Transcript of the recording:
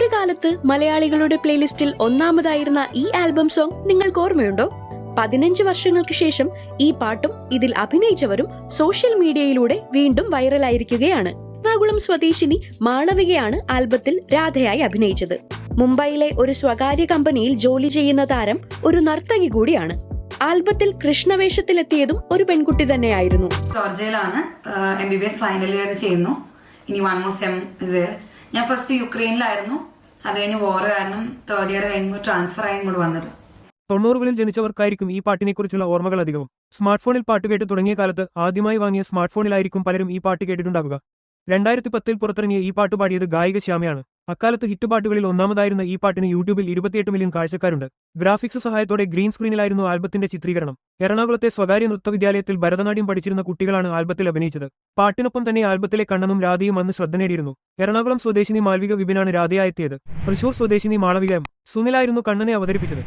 ഒരു കാലത്ത് മലയാളികളുടെ പ്ലേലിസ്റ്റിൽ ഒന്നാമതായിരുന്ന ഈ ആൽബം സോങ് നിങ്ങൾക്ക് ഓർമ്മയുണ്ടോ? 15 വർഷങ്ങൾക്ക് ശേഷം ഈ പാട്ടും ഇതിൽ അഭിനയിച്ചവരും സോഷ്യൽ മീഡിയയിലൂടെ വീണ്ടും വൈറലായിരിക്കുകയാണ്. എറണാകുളം സ്വദേശിനി മാളവികയാണ് ആൽബത്തിൽ രാധയായി അഭിനയിച്ചത്. മുംബൈയിലെ ഒരു സ്വകാര്യ കമ്പനിയിൽ ജോലി ചെയ്യുന്ന താരം ഒരു നർത്തകി കൂടിയാണ്. ആൽബത്തിൽ കൃഷ്ണവേഷത്തിലെത്തിയതും ഒരു പെൺകുട്ടി തന്നെയായിരുന്നു. ജോർജിയയിലാണ് MBBS ഫൈനൽ ഇയർ ചെയ്യുന്നു. ഇനി 1 more സെം. ഞാൻ ഫസ്റ്റ് യുക്രൈനിലായിരുന്നു. അത് കഴിഞ്ഞ് വോർ കാരണം 3rd ഇയർ കഴിഞ്ഞ് ട്രാൻസ്ഫർ ആയി ഇങ്ങോട്ട് വന്നത്. 90കളിൽ ജനിച്ചവർക്കായിരിക്കും ഈ പാട്ടിനെക്കുറിച്ചുള്ള ഓർമ്മകൾ അധികവും. സ്മാർട്ട് ഫോണിൽ പാട്ട് കേട്ട് തുടങ്ങിയ കാലത്ത് ആദ്യമായി വാങ്ങിയ സ്മാർട്ട് ഫോണിലായിരിക്കും പലരും ഈ പാട്ട് കേട്ടിട്ടുണ്ടാകുക. 2010 പുറത്തിറങ്ങിയ ഈ പാട്ട് പാടിയത് ഗായിക ശ്യാമയാണ്. അക്കാലത്ത് ഹിറ്റ് പാട്ടുകളിൽ ഒന്നാമതായിരുന്ന ഈ പാട്ടിന് യൂട്യൂബിൽ 28 മില്യൺ കാഴ്ചക്കാരുണ്ട്. ഗ്രാഫിക്സ് സഹായത്തോടെ ഗ്രീൻ സ്ക്രീനിലായിരുന്നു ആൽബത്തിന്റെ ചിത്രീകരണം. എറണാകുളത്തെ സ്വകാര്യ നൃത്തവിദ്യാലയത്തിൽ ഭരതനാട്യം പഠിച്ചിരുന്ന കുട്ടികളാണ് ആൽബത്തിൽ അഭിനയിച്ചത്. പാട്ടിനൊപ്പം തന്നെ ആൽബത്തിലെ കണ്ണനും രാധയും അന്ന് ശ്രദ്ധ നേടിയിരുന്നു. എറണാകുളം സ്വദേശിനി മാൽവിക വിപിനാണ് രാധയായെത്തിയത്. തൃശൂർ സ്വദേശിനി മാളവിക M. സുനിലായിരുന്നു കണ്ണനെ അവതരിപ്പിച്ചത്.